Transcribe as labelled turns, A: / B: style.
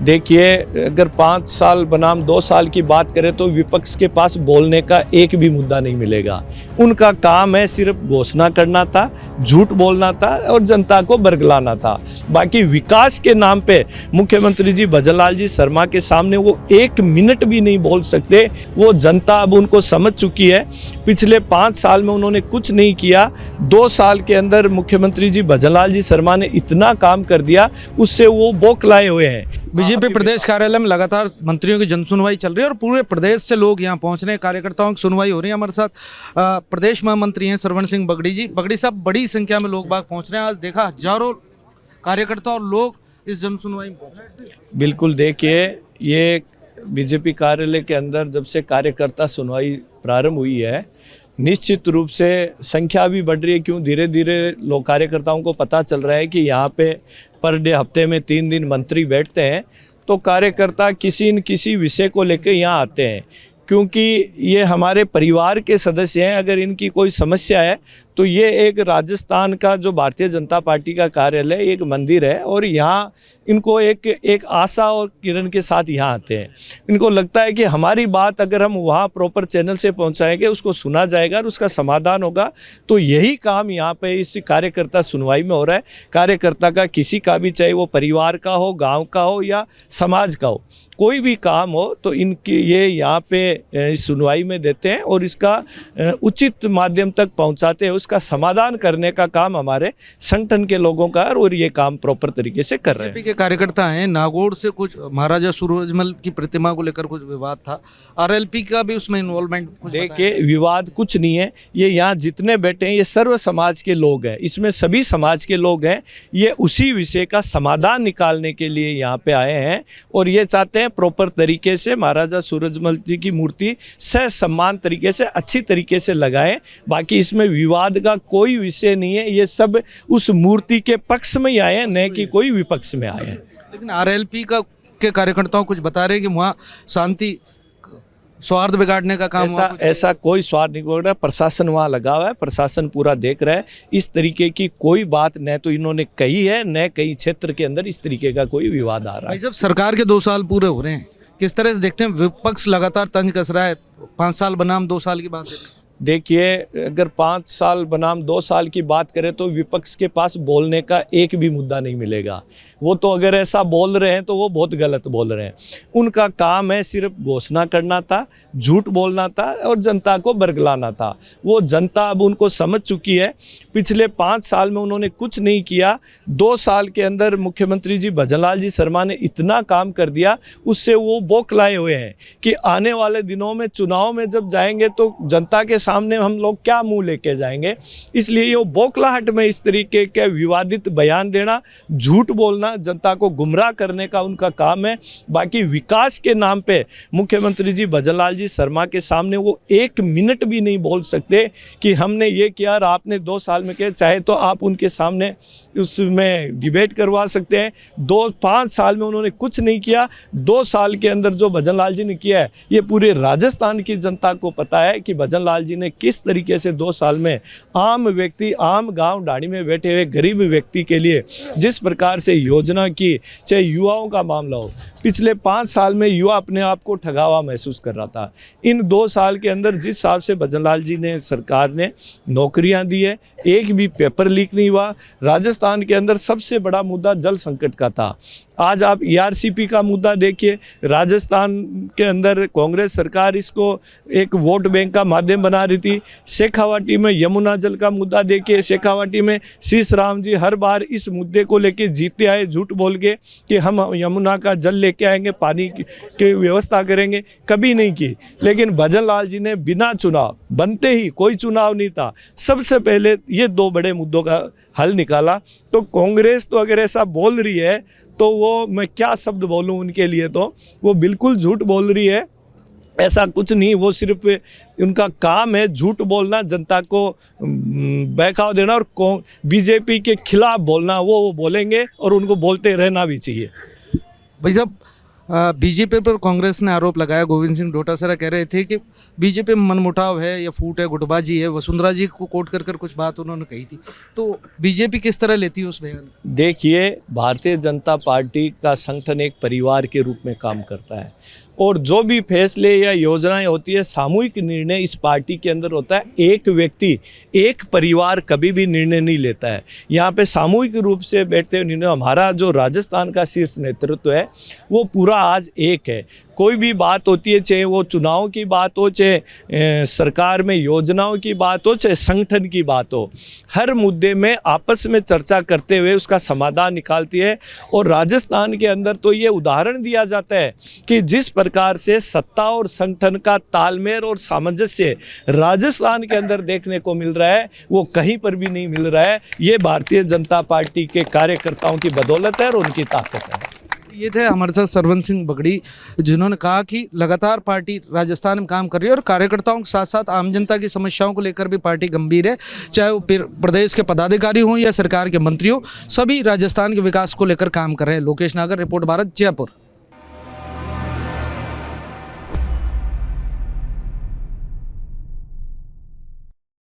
A: देखिए, अगर 5 साल बनाम 2 साल की बात करें तो विपक्ष के पास बोलने का एक भी मुद्दा नहीं मिलेगा। उनका काम है सिर्फ घोषणा करना था, झूठ बोलना था और जनता को बरगलाना था। बाकी विकास के नाम पे मुख्यमंत्री जी भजनलाल जी शर्मा के सामने वो 1 मिनट भी नहीं बोल सकते। वो जनता अब उनको समझ चुकी है। पिछले 5 साल में उन्होंने कुछ नहीं किया, 2 साल के अंदर मुख्यमंत्री जी भजनलाल जी शर्मा ने इतना काम कर दिया, उससे वो बौखलाए हुए हैं।
B: बीजेपी प्रदेश कार्यालय में लगातार मंत्रियों की जनसुनवाई चल रही है और पूरे प्रदेश से लोग यहाँ पहुँच रहे हैं, कार्यकर्ताओं की सुनवाई हो रही है। हमारे साथ प्रदेश महामंत्री हैं सरवण सिंह बगड़ी जी। बगड़ी साहब, बड़ी संख्या में लोग बाग पहुँच रहे हैं। आज देखा हजारों कार्यकर्ता और लोग इस जनसुनवाई में पहुँच रहे हैं।
A: बिल्कुल, देखिए, ये बीजेपी कार्यालय के अंदर जब से कार्यकर्ता सुनवाई प्रारंभ हुई है, निश्चित रूप से संख्या भी बढ़ रही है। क्यों? धीरे धीरे लोग कार्यकर्ताओं को पता चल रहा है कि यहाँ पे पर डे हफ्ते में 3 दिन मंत्री बैठते हैं, तो कार्यकर्ता किसी न किसी विषय को लेकर यहाँ आते हैं, क्योंकि ये हमारे परिवार के सदस्य हैं। अगर इनकी कोई समस्या है तो ये एक राजस्थान का जो भारतीय जनता पार्टी का कार्यालय एक मंदिर है और यहाँ इनको एक आशा और किरण के साथ यहाँ आते हैं। इनको लगता है कि हमारी बात अगर हम वहाँ प्रॉपर चैनल से पहुँचाएंगे, उसको सुना जाएगा और उसका समाधान होगा। तो यही काम यहाँ पे इस कार्यकर्ता सुनवाई में हो रहा है। कार्यकर्ता का किसी का भी, चाहे वो परिवार का हो, गाँव का हो या समाज का हो, कोई भी काम हो तो इनकी ये यहाँ पे इस सुनवाई में देते हैं और इसका उचित माध्यम तक पहुँचाते हैं। उसका समाधान करने का काम हमारे संगठन के लोगों का है और ये काम प्रॉपर तरीके से कर रहे हैं।
B: के कार्यकर्ता हैं, नागौर से कुछ महाराजा सूरजमल की प्रतिमा को लेकर कुछ विवाद था, आरएलपी का भी उसमें इन्वॉल्वमेंट।
A: देखिए, विवाद कुछ नहीं है। ये यहाँ जितने बैठे हैं ये सर्व समाज के लोग हैं, इसमें सभी समाज के लोग हैं। ये उसी विषय का समाधान निकालने के लिए यहाँ पे आए हैं और ये चाहते हैं प्रॉपर तरीके से महाराजा सूरजमल जी की मूर्ति सम्मान तरीके से, अच्छी तरीके से लगाएं। बाकी इसमें विवाद का कोई विषय नहीं है। ये सब उस मूर्ति के पक्ष में ही आए हैं, न कि कोई विपक्ष में आए हैं।
B: लेकिन आरएलपी का के कार्यकर्ताओं कुछ बता रहे हैं कि वहाँ शांति स्वार्थ बिगाड़ने का काम
A: ऐसा कोई स्वार्थ नहीं बिगाड़ रहा। प्रशासन वहाँ लगा हुआ है, प्रशासन पूरा देख रहा है। इस तरीके की कोई बात न तो इन्होंने कही है, न कई क्षेत्र के अंदर इस तरीके का कोई विवाद आ रहा है।
B: जब सरकार के 2 साल पूरे हो रहे हैं, किस तरह से देखते हैं? विपक्ष लगातार तंज कस रहा है, 5 साल बनाम 2 साल की बात है।
A: देखिए, अगर 5 साल बनाम 2 साल की बात करें तो विपक्ष के पास बोलने का एक भी मुद्दा नहीं मिलेगा। वो तो अगर ऐसा बोल रहे हैं तो वो बहुत गलत बोल रहे हैं। उनका काम है सिर्फ घोषणा करना था, झूठ बोलना था और जनता को बरगलाना था। वो जनता अब उनको समझ चुकी है। पिछले 5 साल में उन्होंने कुछ नहीं किया, 2 साल के अंदर मुख्यमंत्री जी भजनलाल जी शर्मा ने इतना काम कर दिया, उससे वो बौखलाए हुए हैं कि आने वाले दिनों में चुनाव में जब जाएंगे तो जनता के सामने हम लोग क्या मुंह लेके जाएंगे। इसलिए ये बौखलाहट में इस तरीके के विवादित बयान देना, झूठ बोलना, जनता को गुमराह करने का उनका काम है। बाकी विकास के नाम पे मुख्यमंत्री जी भजनलाल जी शर्मा के सामने वो 1 मिनट भी नहीं बोल सकते कि हमने ये किया और आपने 2 साल में किया। चाहे तो आप उनके सामने उसमें डिबेट करवा सकते हैं। 5 साल में उन्होंने कुछ नहीं किया। 2 साल के अंदर जो भजनलाल जी ने किया है, ये पूरे राजस्थान की जनता को पता है कि भजनलाल जी ने किस तरीके से 2 साल में आम व्यक्ति, आम गांव ढाणी में बैठे हुए गरीब व्यक्ति के लिए जिस प्रकार से योजना की, चाहे युवाओं का मामला हो। पिछले 5 साल में युवा अपने आप को ठगा हुआ महसूस कर रहा था। इन 2 साल के अंदर जिस हिसाब से भजनलाल जी ने, सरकार ने नौकरियां दी है, एक भी पेपर लीक नहीं हुआ। राजस्थान के अंदर सबसे बड़ा मुद्दा जल संकट का था। आज आप ईआरसीपी का मुद्दा देखिए। राजस्थान के अंदर कांग्रेस सरकार इसको एक वोट बैंक का माध्यम बना रही थी। शेखावाटी में यमुना जल का मुद्दा देखिए। शेखावाटी में शीश राम जी हर बार इस मुद्दे को लेके जीते आए, झूठ बोल के कि हम यमुना का जल लेके आएंगे, पानी की व्यवस्था करेंगे, कभी नहीं की। लेकिन भजनलाल जी ने बिना चुनाव, बनते ही कोई चुनाव नहीं था, सबसे पहले ये 2 बड़े मुद्दों का हल निकाला। तो कांग्रेस तो अगर ऐसा बोल रही है तो वो मैं क्या शब्द बोलूं उनके लिए, तो वो बिल्कुल झूठ बोल रही है। ऐसा कुछ नहीं, वो सिर्फ उनका काम है झूठ बोलना, जनता को बहकाव देना और बीजेपी के खिलाफ बोलना। वो बोलेंगे और उनको बोलते रहना भी चाहिए।
B: भाई साहब, बीजेपी पर कांग्रेस ने आरोप लगाया, गोविंद सिंह डोटासरा कह रहे थे कि बीजेपी में मनमुटाव है या फूट है, गुटबाजी है। वसुंधरा जी को कोट कर कुछ बात उन्होंने कही थी, तो बीजेपी किस तरह लेती है उस बयान को?
A: देखिए, भारतीय जनता पार्टी का संगठन एक परिवार के रूप में काम करता है और जो भी फैसले या योजनाएं होती है, सामूहिक निर्णय इस पार्टी के अंदर होता है। एक व्यक्ति, एक परिवार कभी भी निर्णय नहीं लेता है। यहाँ पे सामूहिक रूप से बैठते हुए निर्णय, हमारा जो राजस्थान का शीर्ष नेतृत्व है वो पूरा आज एक है। कोई भी बात होती है, चाहे वो चुनाव की बात हो, चाहे सरकार में योजनाओं की बात हो, चाहे संगठन की बात हो, हर मुद्दे में आपस में चर्चा करते हुए उसका समाधान निकालती है। और राजस्थान के अंदर तो ये उदाहरण दिया जाता है कि जिस प्रकार से सत्ता और संगठन का तालमेल और सामंजस्य राजस्थान के अंदर देखने को मिल रहा है, वो कहीं पर भी नहीं मिल रहा है। ये भारतीय जनता पार्टी के कार्यकर्ताओं की बदौलत है और उनकी ताकत है।
B: ये थे हमारे साथ सरवन सिंह बगड़ी, जिन्होंने कहा कि लगातार पार्टी राजस्थान में काम कर रही है और कार्यकर्ताओं के साथ साथ आम जनता की समस्याओं को लेकर भी पार्टी गंभीर है। चाहे वो प्रदेश के पदाधिकारी हों या सरकार के मंत्री हों, सभी राजस्थान के विकास को लेकर काम कर रहे हैं। लोकेश नागर, रिपोर्ट भारत, जयपुर।